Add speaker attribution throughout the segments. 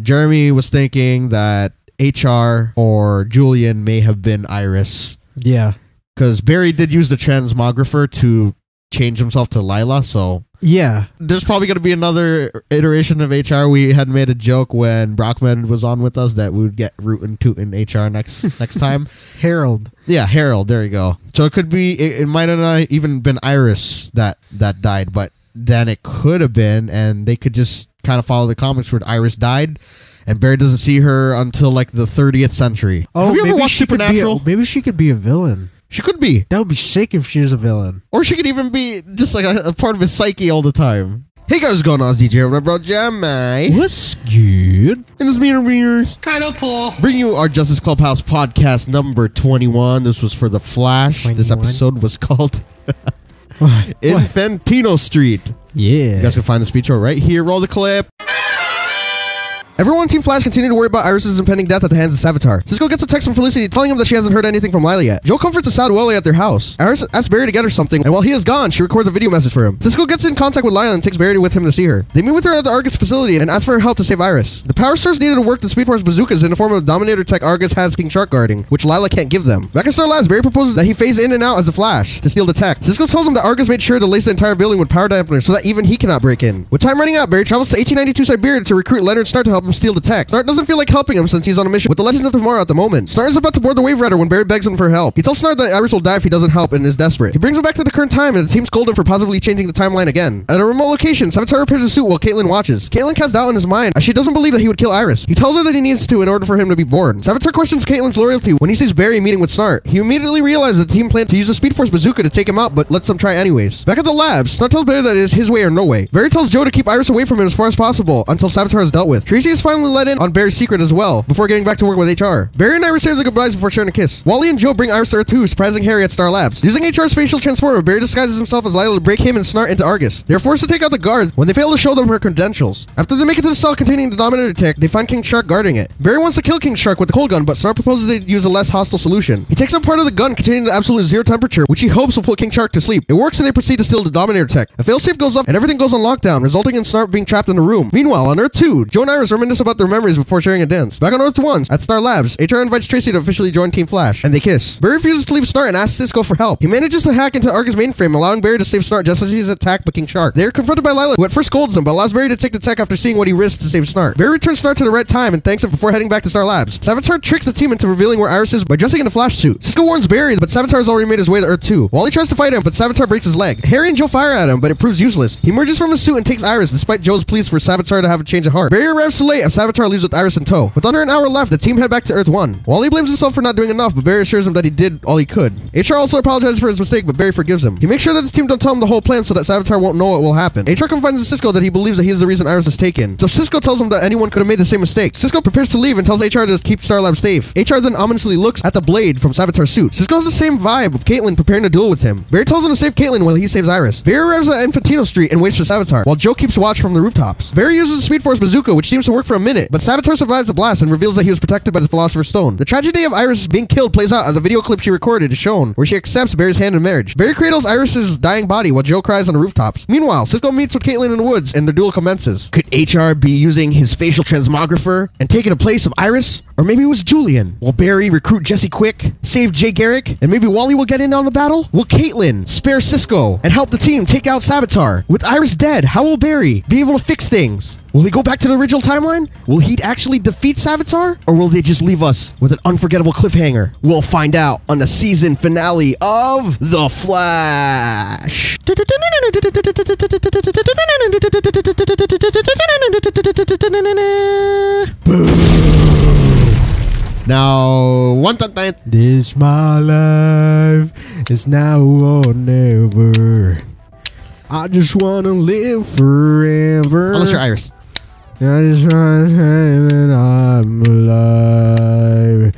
Speaker 1: Jeremy was thinking that HR or Julian may have been Iris.
Speaker 2: Yeah.
Speaker 1: Because Barry did use the transmographer to change himself to Lila, so...
Speaker 2: Yeah.
Speaker 1: There's probably going to be another iteration of HR. We had made a joke when Brockman was on with us that we would get Root and Toot in HR next time.
Speaker 2: Harold.
Speaker 1: Yeah, Harold. There you go. So it could be... It might have not even been Iris that died, but then it could have been, and they could just kind of follow the comics where Iris died, and Barry doesn't see her until like the 30th century.
Speaker 2: Oh,
Speaker 1: have you ever watched Supernatural?
Speaker 2: Maybe she could be a villain.
Speaker 1: She could be.
Speaker 2: That would be sick if she was a villain.
Speaker 1: Or she could even be just like a part of his psyche all the time. Hey guys, what's going on? It's DJ over bro Jamai.
Speaker 2: What's good?
Speaker 1: And it's me and Reers.
Speaker 3: Kind of cool.
Speaker 1: Bring you our Justice Clubhouse Podcast number 21. This was for The Flash.
Speaker 2: 21?
Speaker 1: This episode was called Infantino Street.
Speaker 2: Yeah.
Speaker 1: You guys can find the speedtro right here. Roll the clip. Everyone on Team Flash continue to worry about Iris's impending death at the hands of Savitar. Cisco gets a text from Felicity telling him that she hasn't heard anything from Lila yet. Joe comforts Asad Wally at their house. Iris asks Barry to get her something, and while he is gone, she records a video message for him. Cisco gets in contact with Lila and takes Barry with him to see her. They meet with her at the Argus facility and ask for her help to save Iris. The power source needed to work the Speed Force bazookas in the form of the Dominator tech Argus has King Shark guarding, which Lila can't give them. Back at Star Labs, Barry proposes that he phase in and out as the Flash to steal the tech. Cisco tells him that Argus made sure to lace the entire building with power dampeners so that even he cannot break in. With time running out, Barry travels to 1892 Siberia to recruit Leonard Snart to help him steal the tech. Snart doesn't feel like helping him since he's on a mission with the Legends of Tomorrow at the moment. Snart is about to board the Wave Rider when Barry begs him for help. He tells Snart that Iris will die if he doesn't help and is desperate. He brings him back to the current time and the team scold him for possibly changing the timeline again. At a remote location, Savitar repairs his suit while Caitlin watches. Caitlin casts doubt in his mind as she doesn't believe that he would kill Iris. He tells her that he needs to in order for him to be born. Savitar questions Caitlin's loyalty when he sees Barry meeting with Snart. He immediately realizes the team planned to use a Speed Force bazooka to take him out, but lets them try anyways. Back at the labs, Snart tells Barry that it is his way or no way. Barry tells Joe to keep Iris away from him as far as possible until Savitar is dealt with. Tracy is finally let in on Barry's secret as well before getting back to work with HR. Barry and Iris say the goodbyes before sharing a kiss. Wally and Joe bring Iris to Earth 2, surprising Harry at Star Labs. Using HR's facial transformer, Barry disguises himself as Lila to break him and Snart into Argus. They are forced to take out the guards when they fail to show them her credentials. After they make it to the cell containing the Dominator tech, they find King Shark guarding it. Barry wants to kill King Shark with the cold gun, but Snart proposes they use a less hostile solution. He takes up part of the gun containing the absolute zero temperature, which he hopes will put King Shark to sleep. It works and they proceed to steal the Dominator tech. A failsafe goes up and everything goes on lockdown, resulting in Snart being trapped in a room. Meanwhile, on Earth 2, Joe and Iris reminisce about their memories before sharing a dance. Back on Earth 1, at Star Labs, HR invites Tracy to officially join Team Flash, and they kiss. Barry refuses to leave Snart and asks Cisco for help. He manages to hack into Argus mainframe, allowing Barry to save Snart just as he's attacked by King Shark. They are confronted by Lila, who at first scolds them, but allows Barry to take the tech after seeing what he risks to save Snart. Barry returns Snart to the right time and thanks him before heading back to Star Labs. Savitar tricks the team into revealing where Iris is by dressing in a Flash suit. Cisco warns Barry, but Savitar has already made his way to Earth 2. Wally tries to fight him, but Savitar breaks his leg. Harry and Joe fire at him, but it proves useless. He emerges from his suit and takes Iris, despite Joe's pleas for Savitar to have a change of heart. Barry arrives too late as Savitar leaves with Iris in tow. With under an hour left, the team head back to Earth 1. Wally blames himself for not doing enough, but Barry assures him that he did all he could. HR also apologizes for his mistake, but Barry forgives him. He makes sure that the team don't tell him the whole plan so that Savitar won't know what will happen. HR confides to Cisco that he believes that he is the reason Iris is taken. So Cisco tells him that anyone could have made the same mistake. Cisco prepares to leave and tells HR to keep Star Lab safe. HR then ominously looks at the blade from Savitar's suit. Cisco has the same vibe of Caitlin preparing to duel with him. Barry tells him to save Caitlin while he saves Iris. Barry arrives at Infantino Street and waits for Savitar, while Joe keeps watch from the rooftops. Barry uses the Speed Force bazooka, which seems to work for a minute, but Savitar survives the blast and reveals that he was protected by the Philosopher's Stone. The tragedy of Iris being killed plays out as a video clip she recorded is shown, where she accepts Barry's hand in marriage. Barry cradles Iris's dying body while Joe cries on the rooftops. Meanwhile, Cisco meets with Caitlin in the woods and the duel commences. Could HR be using his facial transmographer and taking the place of Iris? Or maybe it was Julian. Will Barry recruit Jesse Quick, save Jay Garrick, and maybe Wally will get in on the battle? Will Caitlin spare Cisco and help the team take out Savitar? With Iris dead, how will Barry be able to fix things? Will he go back to the original timeline? Will he actually defeat Savitar? Or will they just leave us with an unforgettable cliffhanger? We'll find out on the season finale of The Flash. Now, one time.
Speaker 2: This my life is now or never. I just wanna live forever.
Speaker 1: Unless you're Iris.
Speaker 2: I just wanna say that I'm alive.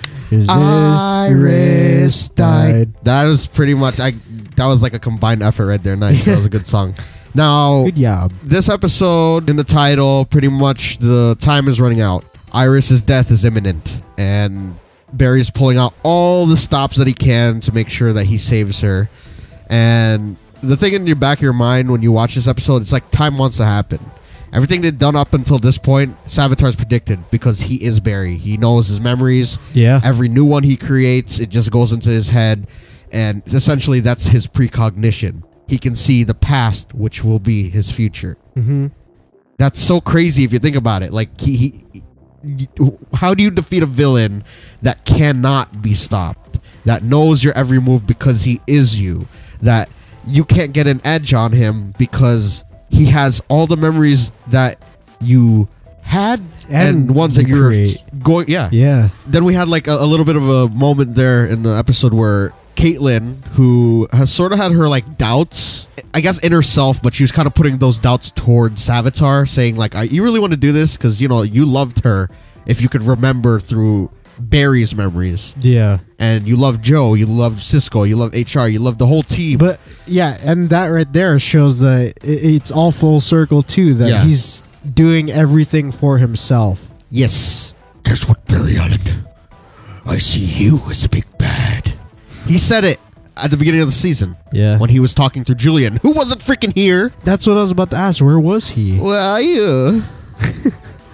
Speaker 1: Iris died. That was pretty much. That was like a combined effort right there. Nice. That was a good song. Now,
Speaker 2: good job.
Speaker 1: This episode in the title, pretty much the time is running out. Iris's death is imminent, and Barry's pulling out all the stops that he can to make sure that he saves her. And the thing in your back of your mind when you watch this episode, it's like time wants to happen. Everything they've done up until this point, Savitar's predicted because he is Barry. He knows his memories.
Speaker 2: Yeah.
Speaker 1: Every new one he creates, it just goes into his head. And essentially, that's his precognition. He can see the past, which will be his future.
Speaker 2: Mm-hmm.
Speaker 1: That's so crazy if you think about it. Like, how do you defeat a villain that cannot be stopped? That knows your every move because he is you. That you can't get an edge on him because he has all the memories that you had and ones that you're going. Yeah. Then we had like a little bit of a moment there in the episode where Caitlin, who has sort of had her like doubts, I guess, in herself, but she was kind of putting those doubts towards Savitar, saying like, you really want to do this? Because, you know, you loved her if you could remember through Barry's memories.
Speaker 2: Yeah.
Speaker 1: And you love Joe, you love Cisco, you love HR, you love the whole team.
Speaker 2: But yeah, and that right there shows that it's all full circle too, that he's doing everything for himself.
Speaker 1: Yes. That's what, Barry Allen. I see you as a big bad. He said it at the beginning of the season.
Speaker 2: Yeah.
Speaker 1: When he was talking to Julian, who wasn't freaking here.
Speaker 2: That's what I was about to ask. Where was he?
Speaker 1: Where are you?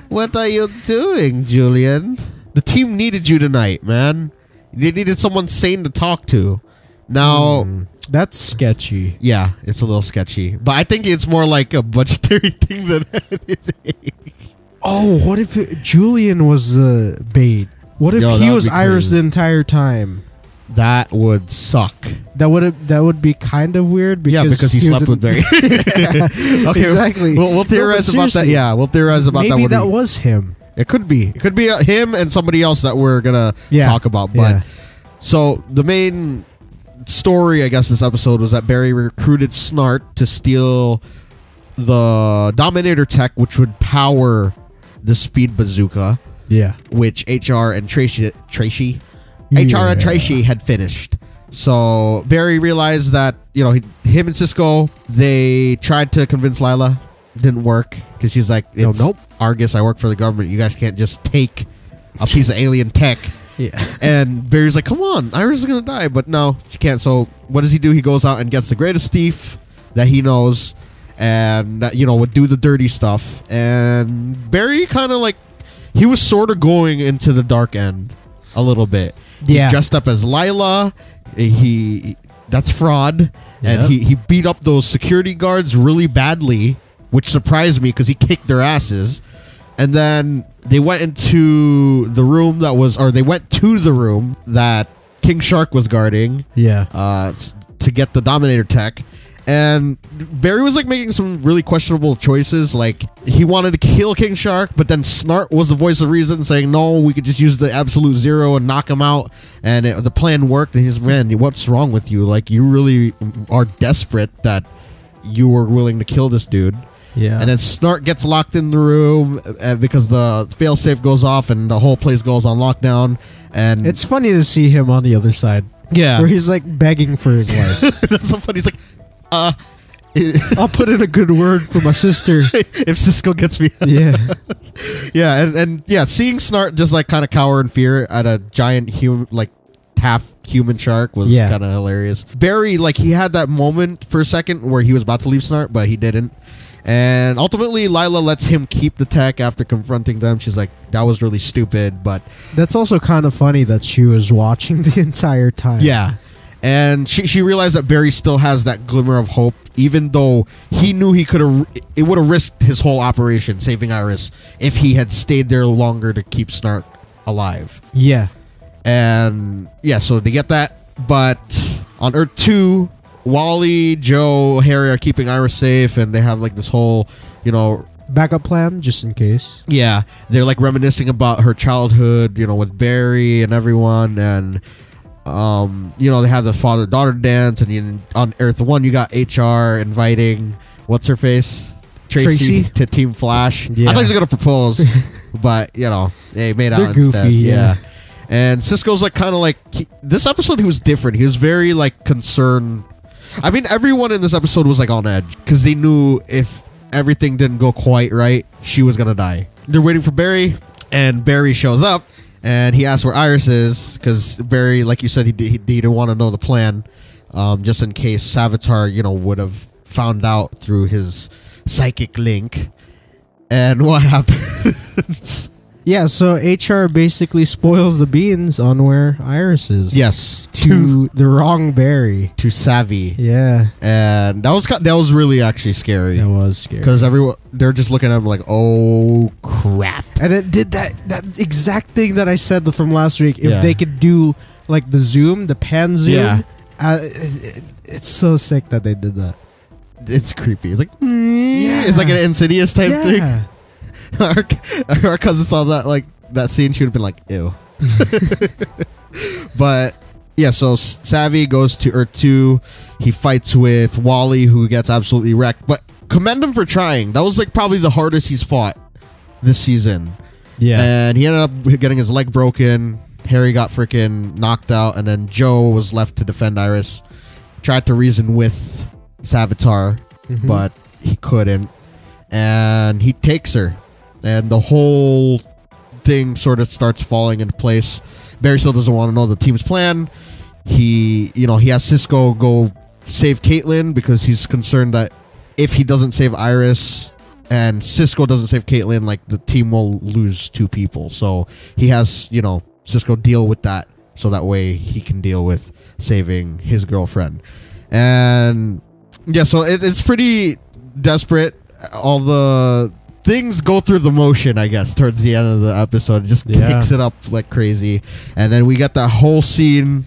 Speaker 1: What are you doing, Julian? The team needed you tonight, man. They needed someone sane to talk to. Now...
Speaker 2: that's sketchy.
Speaker 1: Yeah, it's a little sketchy. But I think it's more like a budgetary thing than anything.
Speaker 2: Oh, what if Julian was the bait? What if he was Iris the entire time?
Speaker 1: That would suck.
Speaker 2: That would be kind of weird
Speaker 1: because he slept with Barry. Okay,
Speaker 2: exactly.
Speaker 1: We'll theorize about that. Yeah, we'll theorize about that.
Speaker 2: Maybe that was him.
Speaker 1: It could be. It could be him and somebody else that we're gonna talk about. But so the main story, I guess, this episode was that Barry recruited Snart to steal the Dominator tech, which would power the speed bazooka.
Speaker 2: Yeah,
Speaker 1: which HR and Tracy had finished. So Barry realized that, you know, him and Cisco, they tried to convince Lila. Didn't work because she's like, nope, Argus, I work for the government. You guys can't just take a piece of alien tech.
Speaker 2: Yeah.
Speaker 1: And Barry's like, come on, Iris is going to die. But no, she can't. So what does he do? He goes out and gets the greatest thief that he knows and, you know, would do the dirty stuff. And Barry kind of like, he was sort of going into the dark end a little bit.
Speaker 2: Yeah.
Speaker 1: He dressed up as Lila. That's fraud. And he beat up those security guards really badly, which surprised me because he kicked their asses. And then they went into the room they went to the room that King Shark was guarding.
Speaker 2: Yeah.
Speaker 1: To get the Dominator tech. And Barry was like making some really questionable choices. Like he wanted to kill King Shark, but then Snart was the voice of reason, saying no, we could just use the absolute zero and knock him out. And the plan worked. And he's, man, what's wrong with you? Like you really are desperate that you were willing to kill this dude.
Speaker 2: Yeah.
Speaker 1: And then Snart gets locked in the room because the failsafe goes off and the whole place goes on lockdown. And
Speaker 2: it's funny to see him on the other side.
Speaker 1: Yeah.
Speaker 2: Where he's like begging for his life.
Speaker 1: That's so funny. He's like,
Speaker 2: I'll put in a good word for my sister
Speaker 1: if Cisco gets me.
Speaker 2: Yeah.
Speaker 1: Yeah, and seeing Snart just like kind of cower in fear at a giant human, like half human shark was kind of hilarious. Barry, like, he had that moment for a second where he was about to leave Snart, but he didn't. And ultimately, Lila lets him keep the tech after confronting them. She's like, that was really stupid, but...
Speaker 2: That's also kind of funny that she was watching the entire time.
Speaker 1: Yeah. And she realized that Barry still has that glimmer of hope, even though he knew it would have risked his whole operation, saving Iris, if he had stayed there longer to keep Snart alive.
Speaker 2: Yeah.
Speaker 1: And, yeah, so they get that. But on Earth 2... Wally, Joe, Harry are keeping Iris safe, and they have like this whole, you know...
Speaker 2: backup plan, just in case.
Speaker 1: Yeah. They're like reminiscing about her childhood, you know, with Barry and everyone, and, you know, they have the father-daughter dance, and on Earth 1, you got HR inviting, what's-her-face? Tracy to Team Flash. Yeah. I thought he was going to propose, but, you know, they made out
Speaker 2: They're
Speaker 1: instead.
Speaker 2: Goofy, yeah.
Speaker 1: And Cisco's like kind of like... this episode, he was different. He was very, like, concerned... I mean, everyone in this episode was like on edge because they knew if everything didn't go quite right, she was going to die. They're waiting for Barry, and Barry shows up, and he asks where Iris is because Barry, like you said, he didn't want to know the plan just in case Savitar, you know, would have found out through his psychic link. And what happens?
Speaker 2: Yeah, so HR basically spoils the beans on where Iris is.
Speaker 1: Yes.
Speaker 2: To the wrong Barry.
Speaker 1: To Savvy.
Speaker 2: Yeah.
Speaker 1: And that was really actually scary.
Speaker 2: That was scary.
Speaker 1: Because they're just looking at him like, oh, crap.
Speaker 2: And it did that exact thing that I said from last week. If they could do like the zoom, the pan zoom. It's so sick that they did that.
Speaker 1: It's creepy. It's like, it's like an Insidious type thing. Our cousin saw that scene, she would have been like, ew. But yeah, so Savvy goes to Earth 2. He fights with Wally, who gets absolutely wrecked. But commend him for trying. That was like probably the hardest he's fought this season. Yeah. And he ended up getting his leg broken. Harry got freaking knocked out. And then Joe was left to defend Iris. Tried to reason with Savitar, but he couldn't. And he takes her. And the whole thing sort of starts falling into place. Barry still doesn't want to know the team's plan. He has Cisco go save Caitlin because he's concerned that if he doesn't save Iris and Cisco doesn't save Caitlin, like the team will lose 2 people. So he has, Cisco deal with that so that way he can deal with saving his girlfriend. And yeah, so it's pretty desperate. All the things go through the motion, I guess, towards the end of the episode. It just kicks it up like crazy. And then we got that whole scene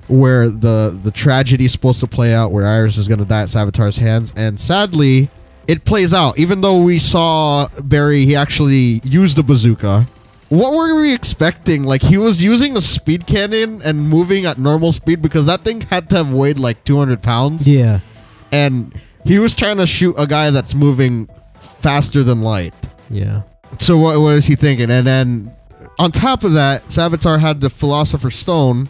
Speaker 1: where the tragedy is supposed to play out, where Iris is going to die at Savitar's hands. And sadly, it plays out. Even though we saw Barry, he actually used the bazooka. What were we expecting? Like, he was using a speed cannon and moving at normal speed because that thing had to have weighed like 200 pounds.
Speaker 2: Yeah.
Speaker 1: And he was trying to shoot a guy that's moving faster than light.
Speaker 2: Yeah.
Speaker 1: So what was he thinking? And then on top of that, Savitar had the Philosopher's Stone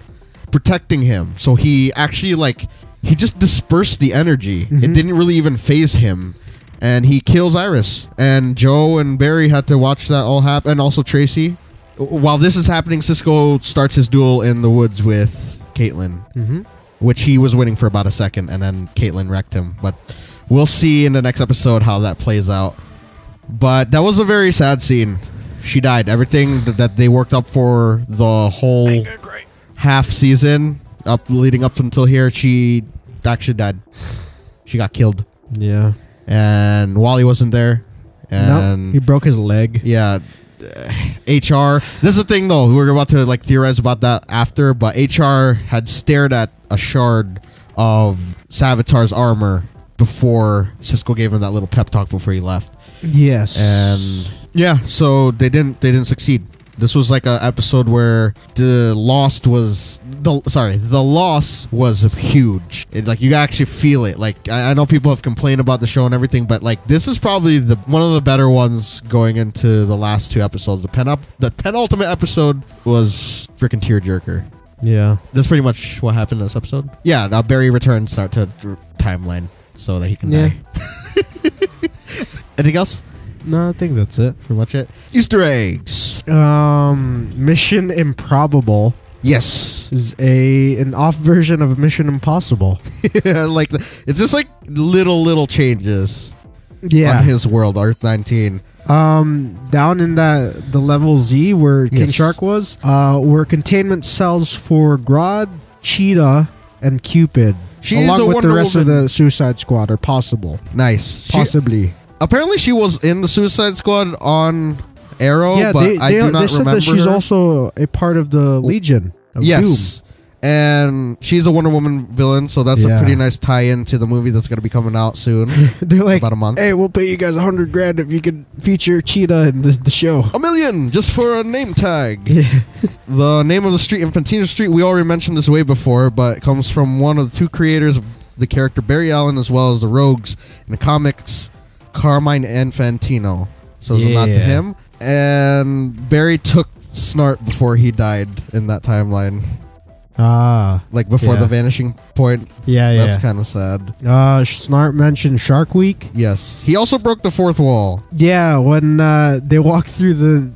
Speaker 1: protecting him. So he actually he just dispersed the energy. It didn't really even phase him. And he kills Iris. And Joe and Barry had to watch that all happen. And also Tracy. While this is happening, Cisco starts his duel in the woods with Caitlin. Which he was winning for about a second. And then Caitlin wrecked him. But we'll see in the next episode how that plays out. But that was a very sad scene. She died. Everything that they worked up for the whole half season, leading up until here, she actually died. She got killed.
Speaker 2: Yeah.
Speaker 1: And Wally wasn't there. And
Speaker 2: he broke his leg.
Speaker 1: Yeah. HR. This is the thing, though. We're about to theorize about that after. But HR had stared at a shard of Savitar's armor before Cisco gave him that little pep talk before he left.
Speaker 2: Yes.
Speaker 1: And yeah, so they didn't succeed. This was like an episode where the loss was huge. You actually feel it. Like, I know people have complained about the show and everything, but this is probably one of the better ones going into the last 2 episodes. The penultimate episode was freaking tearjerker.
Speaker 2: Yeah.
Speaker 1: That's pretty much what happened in this episode. Yeah, now Barry returns to timeline so that he can die. Anything else?
Speaker 2: No, I think that's it.
Speaker 1: Pretty much it. Easter eggs.
Speaker 2: Mission Improbable.
Speaker 1: Yes.
Speaker 2: Is an off version of Mission Impossible.
Speaker 1: It's just little changes.
Speaker 2: Yeah.
Speaker 1: On his world, Earth 19.
Speaker 2: Down in the level Z where King Shark was, were containment cells for Grodd, Cheetah, and Cupid. Along with the rest of the Suicide Squad, or possible.
Speaker 1: Nice.
Speaker 2: Possibly.
Speaker 1: Apparently she was in the Suicide Squad on Arrow, but I do not remember. They said that she's
Speaker 2: also a part of the Legion of Doom.
Speaker 1: And she's a Wonder Woman villain, so that's a pretty nice tie-in to the movie that's going to be coming out soon.
Speaker 2: They're like,
Speaker 1: about a month.
Speaker 2: Hey, we'll pay you guys $100,000 if you can feature Cheetah in the show.
Speaker 1: $1 million just for a name tag. The name of the street, Infantino Street, we already mentioned this way before, but it comes from one of the 2 creators of the character Barry Allen, as well as the Rogues in the comics, Carmine Infantino. So it's a nod to him. And Barry took Snart before he died in that timeline. Before the vanishing point. That's kind of sad.
Speaker 2: Snart mentioned Shark Week.
Speaker 1: Yes. He also broke the 4th wall.
Speaker 2: Yeah, when they walked through the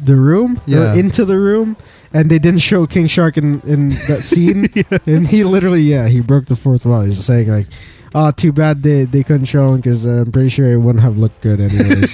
Speaker 2: room, into the room, and they didn't show King Shark in that scene. And he literally, he broke the 4th wall. He's saying Oh, too bad they couldn't show him because I'm pretty sure it wouldn't have looked good anyways.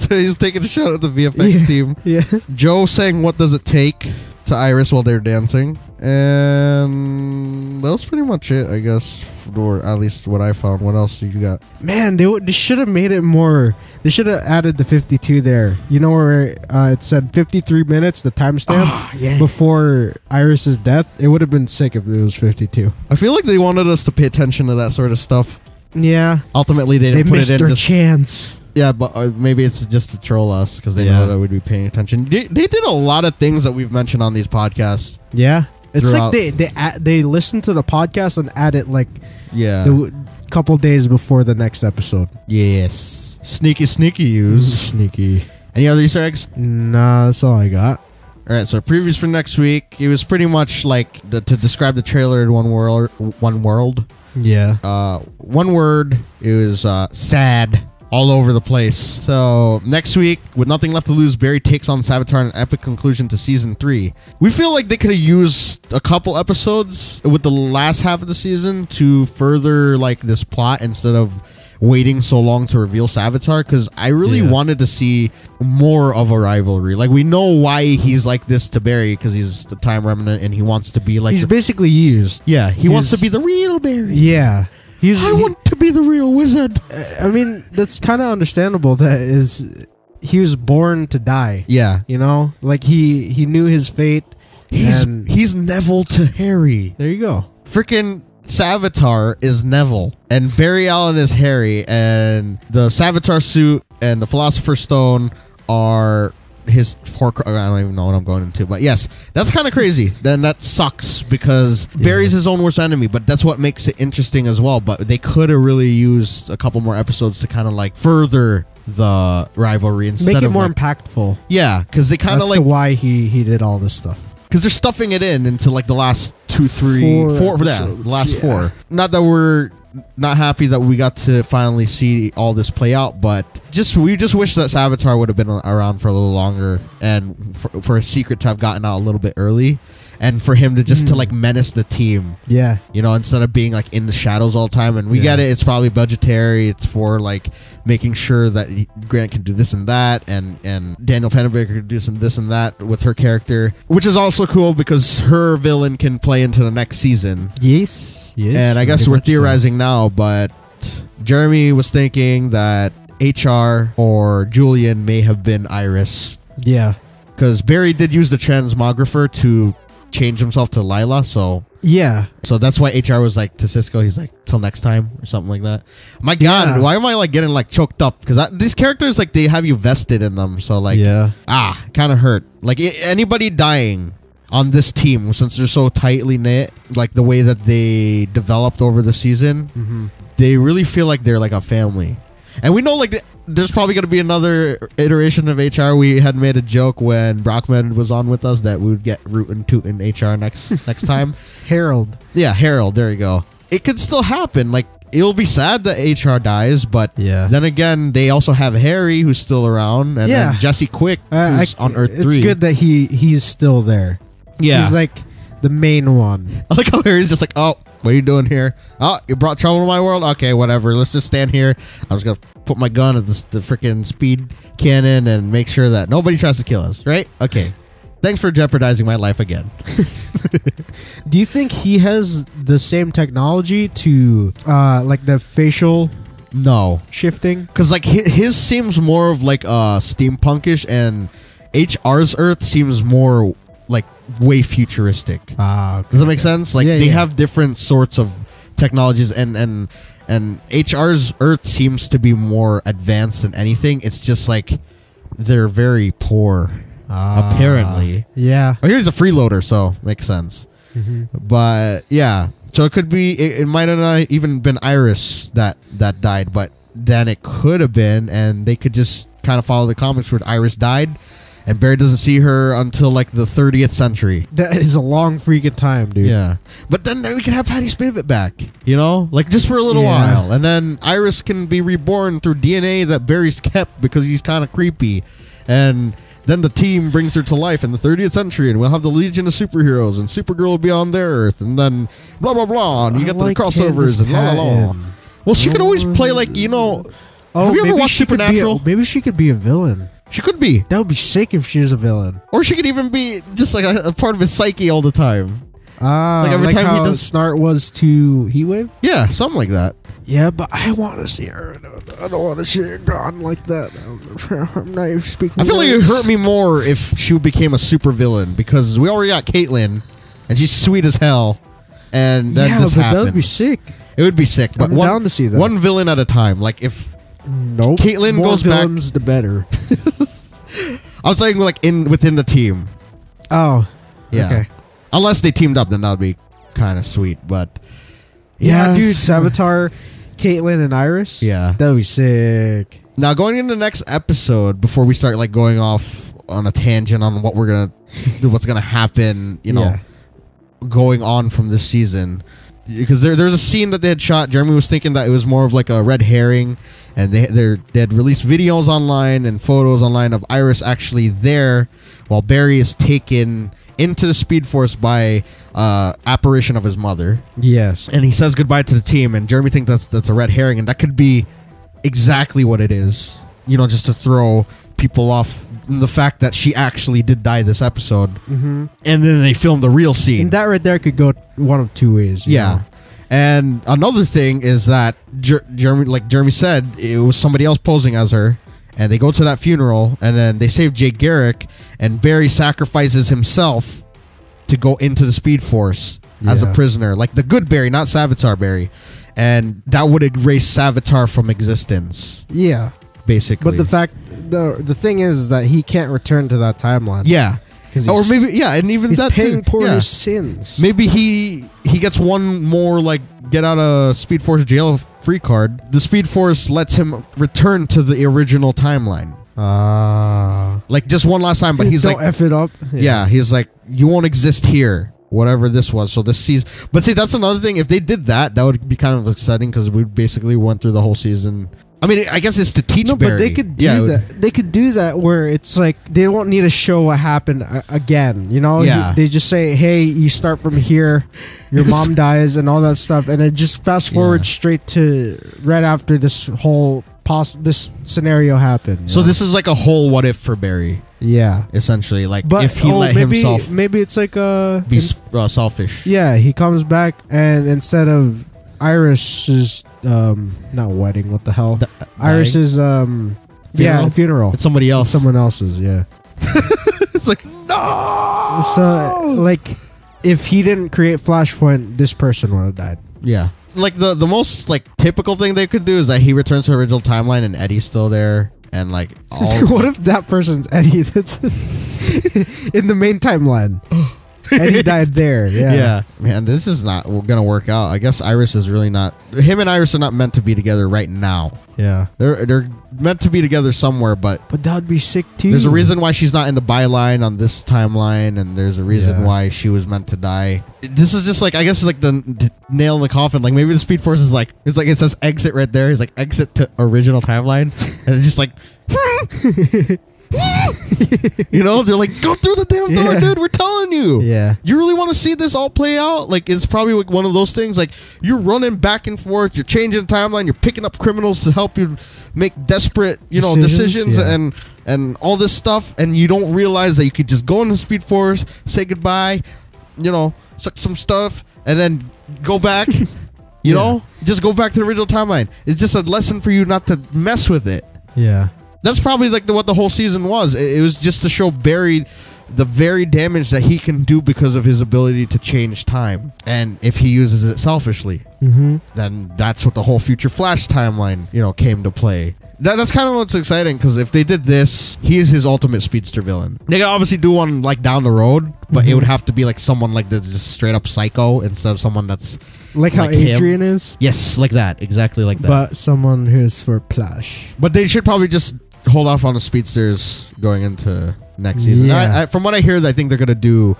Speaker 1: So he's taking a shot at the VFX team.
Speaker 2: Yeah.
Speaker 1: Joe saying, "What does it take?" to Iris while they're dancing, and that was pretty much it, I guess, or at least what I found. What else do you got?
Speaker 2: Man, they should have made it more. They should have added the 52 there. You know where it said 53 minutes, the timestamp before Iris's death. It would have been sick if it was 52.
Speaker 1: I feel like they wanted us to pay attention to that sort of stuff.
Speaker 2: Yeah.
Speaker 1: Ultimately, they didn't put
Speaker 2: missed
Speaker 1: it in.
Speaker 2: Their chance.
Speaker 1: Yeah, but maybe it's just to troll us because they know that we'd be paying attention. They did a lot of things that we've mentioned on these podcasts.
Speaker 2: Yeah, it's
Speaker 1: throughout.
Speaker 2: like they listen to the podcast and add it like
Speaker 1: the
Speaker 2: couple days before the next episode.
Speaker 1: Yes, sneaky use.
Speaker 2: Sneaky.
Speaker 1: Any other Easter eggs?
Speaker 2: Nah, that's all I got.
Speaker 1: All right, so previews for next week. It was pretty much like to describe the trailer in one world.
Speaker 2: Yeah.
Speaker 1: One word. It was sad. All over the place. So next week, with nothing left to lose, Barry takes on Savitar in an epic conclusion to season 3. We feel like they could have used a couple episodes with the last half of the season to further like this plot instead of waiting so long to reveal Savitar, because I really wanted to see more of a rivalry. Like, we know why he's like this to Barry, because he's the Time Remnant and he wants to be like
Speaker 2: he's basically used.
Speaker 1: Yeah, he wants to be the real Barry.
Speaker 2: Yeah.
Speaker 1: I want to be the real wizard.
Speaker 2: I mean, that's kind of understandable. He was born to die.
Speaker 1: Yeah.
Speaker 2: You know? Like, he knew his fate.
Speaker 1: He's Neville to Harry.
Speaker 2: There you go.
Speaker 1: Freaking Savitar is Neville. And Barry Allen is Harry. And the Savitar suit and the Philosopher's Stone are his I don't even know what I'm going into, but yes, that's kind of crazy. Then that sucks because Barry's his own worst enemy, but that's what makes it interesting as well. But they could have really used a couple more episodes to kind of like further the rivalry instead
Speaker 2: make it
Speaker 1: of
Speaker 2: more
Speaker 1: like,
Speaker 2: impactful.
Speaker 1: Yeah, because they kind of like
Speaker 2: why he did all this stuff.
Speaker 1: Because they're stuffing it into like the last 2, 3, 4 last 4. Not that we're not happy that we got to finally see all this play out, but we just wish that Savitar would have been around for a little longer, and for a secret to have gotten out a little bit early, and for him to just to like menace the team. Yeah, you know, instead of being like in the shadows all the time. And we get it; it's probably budgetary. It's for like making sure that Grant can do this and that, and Daniel Panabaker can do some this and that with her character, which is also cool because her villain can play into the next season. Yes. And I guess we're theorizing now, but Jeremy was thinking that HR or Julian may have been Iris. Yeah. Because Barry did use the transmographer to change himself to Lila, so... Yeah. So that's why HR was like to Cisco, he's like, till next time, or something like that. My God, why am I like getting like choked up? Because these characters, like, they have you vested in them, so like... Yeah. Kind of hurt. Like, anybody dying on this team, since they're so tightly knit, like the way that they developed over the season, they really feel like they're like a family. And we know like there's probably going to be another iteration of HR. We had made a joke when Brockman was on with us that we would get Root and Toot in HR next time. Harold. Yeah, Harold. There you go. It could still happen. Like, it'll be sad that HR dies, but then again, they also have Harry, who's still around, and then Jesse Quick, who's on Earth 3.
Speaker 2: It's good that he's still there. Yeah. He's like the main one.
Speaker 1: I like how Harry's just like, oh, what are you doing here? Oh, you brought trouble to my world? Okay, whatever. Let's just stand here. I'm just going to put my gun at the freaking speed cannon and make sure that nobody tries to kill us, right? Okay. Thanks for jeopardizing my life again.
Speaker 2: Do you think he has the same technology to, like the facial...
Speaker 1: No.
Speaker 2: Shifting?
Speaker 1: Because like his seems more of like steampunkish, and HR's Earth seems more... like way futuristic. Okay. Does that make sense? Like they have different sorts of technologies, and HR's Earth seems to be more advanced than anything. It's just like they're very poor, apparently. Yeah. Or here's a freeloader, so makes sense. But yeah, so it could be. It might have not even been Iris that died, but then it could have been, and they could just kind of follow the comics where Iris died. And Barry doesn't see her until like the 30th century.
Speaker 2: That is a long freaking time, dude.
Speaker 1: Yeah. But then we can have Patty Spivot back, you know? Like just for a little while. And then Iris can be reborn through DNA that Barry's kept because he's kind of creepy. And Then the team brings her to life in the 30th century, and we'll have the Legion of Superheroes, and Supergirl will be on their Earth, and then blah, blah, blah, and you get the crossovers, and blah, blah, blah. Well, she could always play, like, you know... have you ever watched Supernatural?
Speaker 2: Maybe she could be a villain.
Speaker 1: She could be.
Speaker 2: That would be sick if she was a villain.
Speaker 1: Or she could even be just like a part of his psyche all the time.
Speaker 2: Like every time how he does Snart was to Heatwave?
Speaker 1: Yeah, something like that.
Speaker 2: Yeah, but I want to see her. I don't want to see her gone like that. I'm not even speaking.
Speaker 1: I feel like it would hurt me more if she became a super villain, because we already got Caitlyn, and she's sweet as hell. And then this happened.
Speaker 2: That would be sick.
Speaker 1: It would be sick. But
Speaker 2: I'm down to see that.
Speaker 1: One villain at a time. Like if Caitlyn goes
Speaker 2: villains, the better.
Speaker 1: I was saying like within the team.
Speaker 2: Oh,
Speaker 1: yeah. Okay. Unless they teamed up, then that would be kind of sweet. But
Speaker 2: yeah, dude, Savitar, Caitlyn, and Iris.
Speaker 1: Yeah,
Speaker 2: that would be sick.
Speaker 1: Now going into the next episode, before we start like going off on a tangent on what we're gonna do, what's gonna happen, you know, going on from this season. Because there's a scene that they had shot. Jeremy was thinking that it was more of like a red herring, and they had released videos online and photos online of Iris actually there, while Barry is taken into the Speed Force by apparition of his mother.
Speaker 2: Yes,
Speaker 1: and he says goodbye to the team, and Jeremy thinks that's a red herring, and that could be exactly what it is. You know, just to throw people off. The fact that she actually did die this episode, and then they filmed the real scene.
Speaker 2: And that right there could go one of two ways.
Speaker 1: Yeah. Know? And another thing is that Jeremy, like Jeremy said, it was somebody else posing as her, and they go to that funeral, and then they save Jay Garrick, and Barry sacrifices himself to go into the Speed Force as a prisoner, like the good Barry, not Savitar Barry, and that would erase Savitar from existence.
Speaker 2: Yeah.
Speaker 1: Basically.
Speaker 2: But the thing is that he can't return to that timeline.
Speaker 1: Yeah. Or maybe, and even
Speaker 2: he's
Speaker 1: that
Speaker 2: paying for his sins.
Speaker 1: Maybe he gets one more, like, get out of Speed Force jail free card. The Speed Force lets him return to the original timeline. Like, just one last time, but he's
Speaker 2: don't F it up.
Speaker 1: Yeah, he's like, you won't exist here. Whatever this was. So this season. But see, that's another thing. If they did that, that would be kind of exciting, because we basically went through the whole season. I mean, I guess it's to teach Barry.
Speaker 2: But they could do that. They could do that where it's like they won't need to show what happened again. You know, they just say, "Hey, you start from here. Your mom dies, and all that stuff," and it just fast forward straight to right after this whole this scenario happened.
Speaker 1: So this is like a whole what if for Barry.
Speaker 2: Yeah,
Speaker 1: essentially, like if he let himself,
Speaker 2: maybe it's like
Speaker 1: be selfish.
Speaker 2: Yeah, he comes back, and instead of Iris's not wedding, what the hell? Iris's funeral.
Speaker 1: It's somebody else.
Speaker 2: It's someone else's, yeah.
Speaker 1: It's like, no.
Speaker 2: So like if he didn't create Flashpoint, this person would have died.
Speaker 1: Yeah. Like the most like typical thing they could do is that he returns to the original timeline and Eddie's still there, and like
Speaker 2: what if that person's Eddie that's in the main timeline? Eddie died there. Yeah.
Speaker 1: Man, this is not gonna work out. I guess Iris is really not. Him and Iris are not meant to be together right now.
Speaker 2: Yeah,
Speaker 1: they're meant to be together somewhere, but
Speaker 2: that'd be sick too.
Speaker 1: There's a reason why she's not in the byline on this timeline, and there's a reason why she was meant to die. This is just like, I guess, like the nail in the coffin. Like maybe the Speed Force is like, it's like it says exit right there. It's like exit to original timeline, and it's just like. You know, they're like, go through the damn door, dude. We're telling you.
Speaker 2: Yeah.
Speaker 1: You really want to see this all play out? Like, it's probably like one of those things. Like, you're running back and forth. You're changing the timeline. You're picking up criminals to help you make desperate, decisions and all this stuff. And you don't realize that you could just go into Speed Force, say goodbye, suck some stuff, and then go back. You know, just go back to the original timeline. It's just a lesson for you not to mess with it.
Speaker 2: Yeah.
Speaker 1: That's probably like what the whole season was. It was just to show Barry the very damage that he can do because of his ability to change time. And if he uses it selfishly, then that's what the whole Future Flash timeline, came to play. That's kind of what's exciting, because if they did this, he is his ultimate speedster villain. They could obviously do one like down the road, but it would have to be like someone like that's just straight up psycho instead of someone that's
Speaker 2: like how Adrian is.
Speaker 1: Yes, like that, exactly like that.
Speaker 2: But someone who's for Flash.
Speaker 1: But they should probably just hold off on the speedsters going into next season. I, from what I hear, I think they're gonna do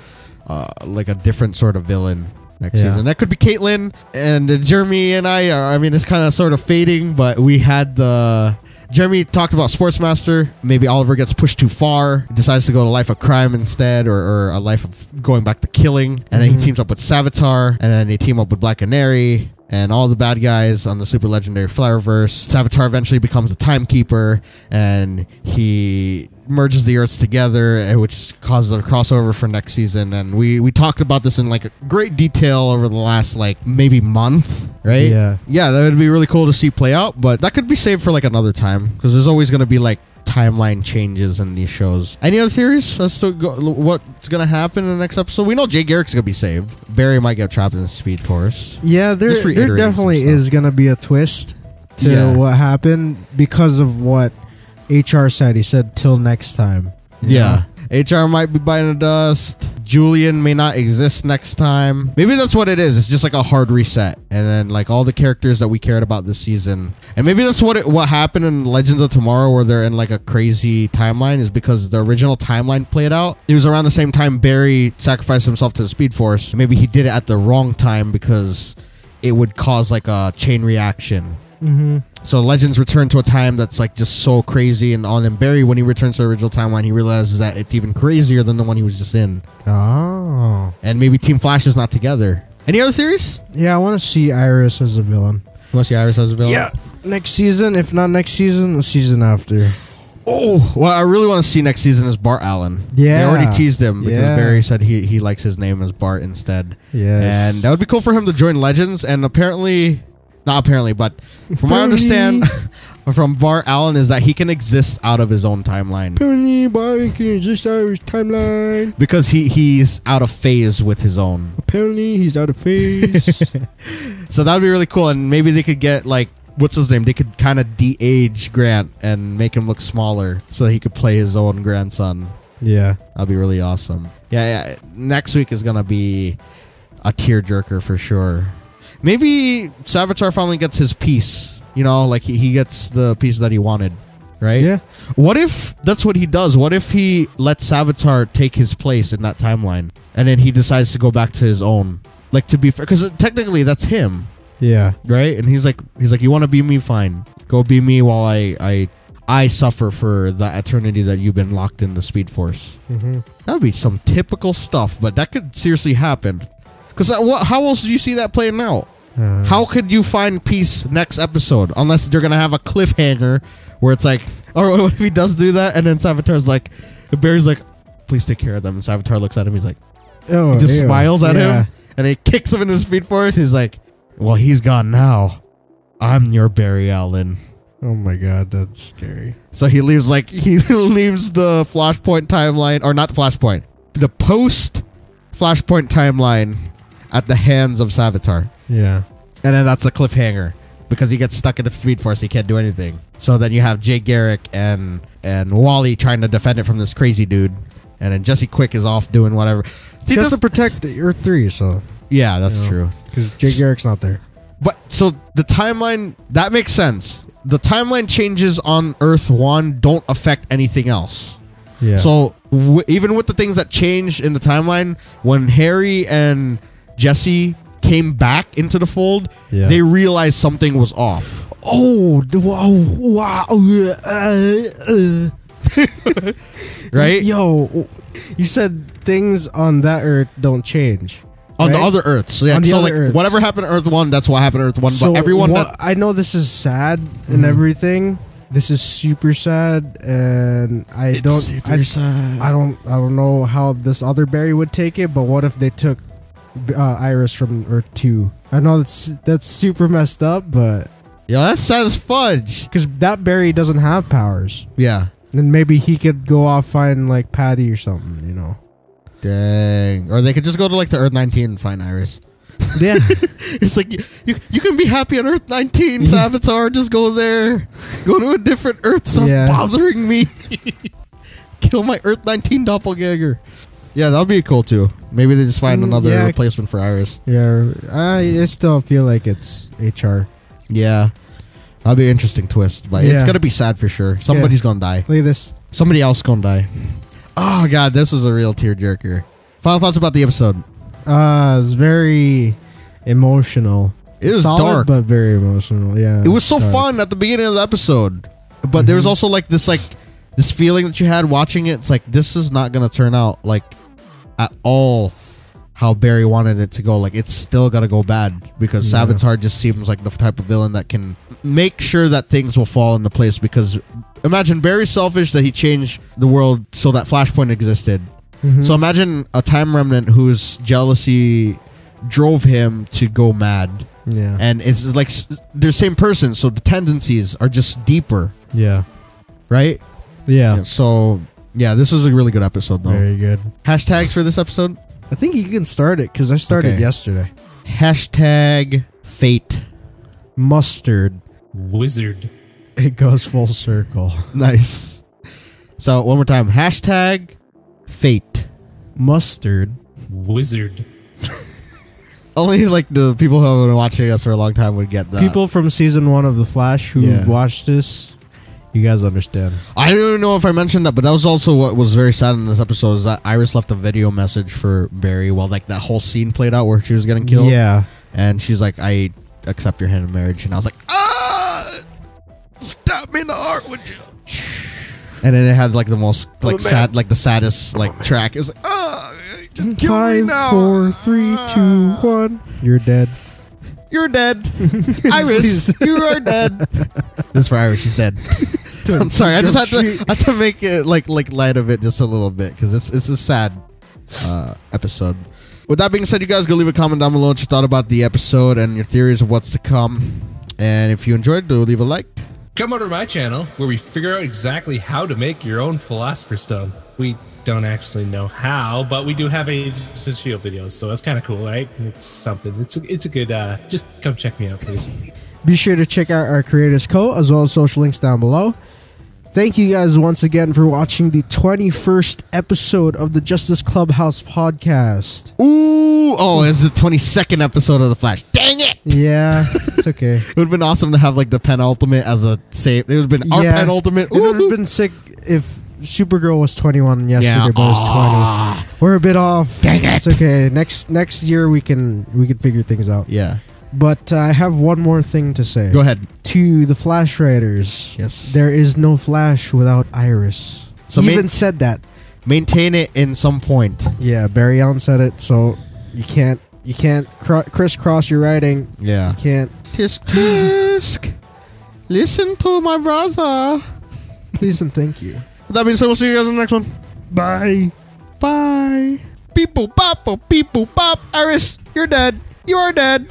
Speaker 1: like a different sort of villain next season. That could be Caitlyn, and Jeremy and I are. I mean, it's kind of sort of fading, but we had the Jeremy talked about Sportsmaster. Maybe Oliver gets pushed too far, decides to go to a life of crime instead, or a life of going back to killing. And then he teams up with Savitar, and then they team up with Black Canary and all the bad guys on the super legendary Flowerverse. Savitar eventually becomes a timekeeper, and he merges the Earths together, which causes a crossover for next season. And we talked about this in like a great detail over the last like maybe month, right? Yeah, that would be really cool to see play out, but that could be saved for like another time, because there's always going to be like timeline changes in these shows. Any other theories as to what's going to happen in the next episode? We know Jay Garrick's going to be saved. Barry might get trapped in the Speed Force.
Speaker 2: Yeah, there definitely is going to be a twist to what happened because of what HR said. He said till next time.
Speaker 1: Yeah. HR might be biting the dust. Julian may not exist next time. Maybe that's what it is. It's just like a hard reset. And then like all the characters that we cared about this season. And maybe that's what happened in Legends of Tomorrow, where they're in like a crazy timeline, is because the original timeline played out. It was around the same time Barry sacrificed himself to the Speed Force. Maybe he did it at the wrong time because it would cause like a chain reaction. So Legends return to a time that's like just so crazy, and Barry, when he returns to the original timeline, he realizes that it's even crazier than the one he was just in.
Speaker 2: Oh.
Speaker 1: And maybe Team Flash is not together. Any other theories?
Speaker 2: Yeah, I want to see Iris as a villain.
Speaker 1: You want to see Iris as a villain?
Speaker 2: Yeah. Next season, if not next season, the season after.
Speaker 1: Oh, what I really want to see next season is Bart Allen.
Speaker 2: Yeah.
Speaker 1: They already teased him because Barry said he likes his name as Bart instead.
Speaker 2: Yes.
Speaker 1: And that would be cool for him to join Legends, and apparently... Not apparently, but from what I understand from Bart Allen is that he can exist out of his own timeline.
Speaker 2: Apparently, Bart can exist out of his timeline.
Speaker 1: Because he's out of phase with his own.
Speaker 2: Apparently, he's out of phase.
Speaker 1: So that would be really cool, and maybe they could get, like, what's his name? They could kind of de-age Grant and make him look smaller so that he could play his own grandson.
Speaker 2: Yeah.
Speaker 1: That'd be really awesome. Yeah. Next week is going to be a tearjerker for sure. Maybe Savitar finally gets his piece. You know, like he gets the piece that he wanted, right?
Speaker 2: Yeah.
Speaker 1: What if that's what he does? What if he lets Savitar take his place in that timeline, and then he decides to go back to his own? Like, to be fair, because technically that's him.
Speaker 2: Yeah.
Speaker 1: Right? And he's like, you want to be me? Fine. Go be me while I suffer for the eternity that you've been locked in the Speed Force. That would be some typical stuff, but that could seriously happen. Because how else do you see that playing out? How could you find peace next episode? Unless they're going to have a cliffhanger where it's like, or what if he does do that? And then Savitar's like, Barry's like, please take care of them. And Savitar looks at him. He's like, he just smiles at him. And he kicks him in the Speed Force. He's like, well, he's gone now. I'm your Barry Allen.
Speaker 2: Oh my God, that's scary.
Speaker 1: So he leaves the Flashpoint timeline, or not the Flashpoint, the post Flashpoint timeline at the hands of Savitar.
Speaker 2: Yeah.
Speaker 1: And then that's a cliffhanger because he gets stuck in the Speed Force. He can't do anything. So then you have Jay Garrick and Wally trying to defend it from this crazy dude. And then Jesse Quick is off doing whatever.
Speaker 2: Just to protect Earth 3, so.
Speaker 1: Yeah, that's true.
Speaker 2: Because Jay Garrick's not there.
Speaker 1: But so the timeline, that makes sense. The timeline changes on Earth 1 don't affect anything else. Yeah. So even with the things that changed in the timeline, when Harry and Jesse came back into the fold, they realized something was off.
Speaker 2: Oh, wow.
Speaker 1: Right?
Speaker 2: Yo, you said things on that Earth don't change.
Speaker 1: On the other Earths. Yeah. So like Earths. Whatever happened to Earth 1, that's what happened to Earth 1.
Speaker 2: So
Speaker 1: but everyone
Speaker 2: I know this is sad and everything. This is super sad, and I don't know how this other Barry would take it, but what if they took Iris from Earth 2? I know that's super messed up, but
Speaker 1: yeah, that's sad as fudge.
Speaker 2: Because that Barry doesn't have powers.
Speaker 1: Yeah.
Speaker 2: Then maybe he could go off find like Patty or something, you know.
Speaker 1: Dang. Or they could just go to like to Earth 19 and find Iris.
Speaker 2: Yeah.
Speaker 1: It's like you can be happy on Earth 19, Savitar. Just go there. Go to a different Earth. Stop bothering me. Kill my Earth 19 doppelganger. Yeah, that would be cool too. Maybe they just find another replacement for Iris.
Speaker 2: Yeah, I still feel like it's HR.
Speaker 1: Yeah. That'd be an interesting twist. But it's going to be sad for sure. Somebody's going to die.
Speaker 2: Look at this.
Speaker 1: Somebody else going to die. Oh, God. This was a real tearjerker. Final thoughts about the episode?
Speaker 2: It's very emotional.
Speaker 1: It was
Speaker 2: solid,
Speaker 1: dark.
Speaker 2: But very emotional, yeah.
Speaker 1: It was so fun at the beginning of the episode. But there was also like this feeling that you had watching it. It's like, this is not gonna turn out like at all how Barry wanted it to go. Like, it's still gonna go bad because Savitar just seems like the type of villain that can make sure that things will fall into place. Because imagine Barry's selfish that he changed the world so that Flashpoint existed. So imagine a time remnant whose jealousy drove him to go mad.
Speaker 2: Yeah.
Speaker 1: And it's like they're the same person, so the tendencies are just deeper.
Speaker 2: Yeah.
Speaker 1: Right?
Speaker 2: Yeah.
Speaker 1: So, yeah, this was a really good episode, though.
Speaker 2: Very good.
Speaker 1: Hashtags for this episode?
Speaker 2: I think you can start it because I started yesterday.
Speaker 1: Hashtag fate.
Speaker 2: Mustard.
Speaker 3: Wizard.
Speaker 2: It goes full circle.
Speaker 1: Nice. So, one more time. Hashtag fate.
Speaker 2: Mustard.
Speaker 3: Wizard.
Speaker 1: Only like the people who have been watching us for a long time would get that.
Speaker 2: People from season 1 of The Flash who watched this, you guys understand.
Speaker 1: I don't even know if I mentioned that, but that was also what was very sad in this episode is that Iris left a video message for Barry while like that whole scene played out where she was getting killed.
Speaker 2: Yeah.
Speaker 1: And she's like, I accept your hand in marriage. And I was like, stab me in the heart, would you? And then it had like the most like sad, like the saddest like track. It was like, just kill me now.
Speaker 2: 5, 4, 3, 2, 1. You're dead.
Speaker 1: You're dead. Iris, you are dead. This is for Iris. She's dead. I'm sorry. I just had to make it like light of it just a little bit because it's a sad episode. With that being said, you guys go leave a comment down below what you thought about the episode and your theories of what's to come. And if you enjoyed, do leave a like.
Speaker 3: Come over to my channel where we figure out exactly how to make your own Philosopher's Stone. We don't actually know how, but we do have a Shield videos, so that's kind of cool, right? It's something. It's a good. Just come check me out, please.
Speaker 2: Be sure to check out our Creators Co. as well as social links down below. Thank you guys once again for watching the 21st episode of the Justice Clubhouse Podcast.
Speaker 1: Ooh, it's the 22nd episode of The Flash. Dang it!
Speaker 2: Yeah, it's okay.
Speaker 1: It would have been awesome to have like the penultimate as a save. It would have been our penultimate.
Speaker 2: It would have been sick if Supergirl was 21 yesterday, but it was 20. We're a bit off.
Speaker 1: Dang it!
Speaker 2: It's okay. Next year we can figure things out.
Speaker 1: Yeah.
Speaker 2: But I have one more thing to say.
Speaker 1: Go ahead.
Speaker 2: To the Flash writers.
Speaker 1: Yes.
Speaker 2: There is no Flash without Iris. So he even said that.
Speaker 1: Maintain it in some point.
Speaker 2: Yeah, Barry Allen said it, so you can't crisscross your writing.
Speaker 1: Yeah.
Speaker 2: You can't.
Speaker 1: Tisk tisk. Listen to my brother.
Speaker 2: Please and thank you.
Speaker 1: With that being said, we'll see you guys in the next one.
Speaker 2: Bye.
Speaker 1: Bye. Beep boop bop boop beep boop bop. Iris, you're dead. You are dead.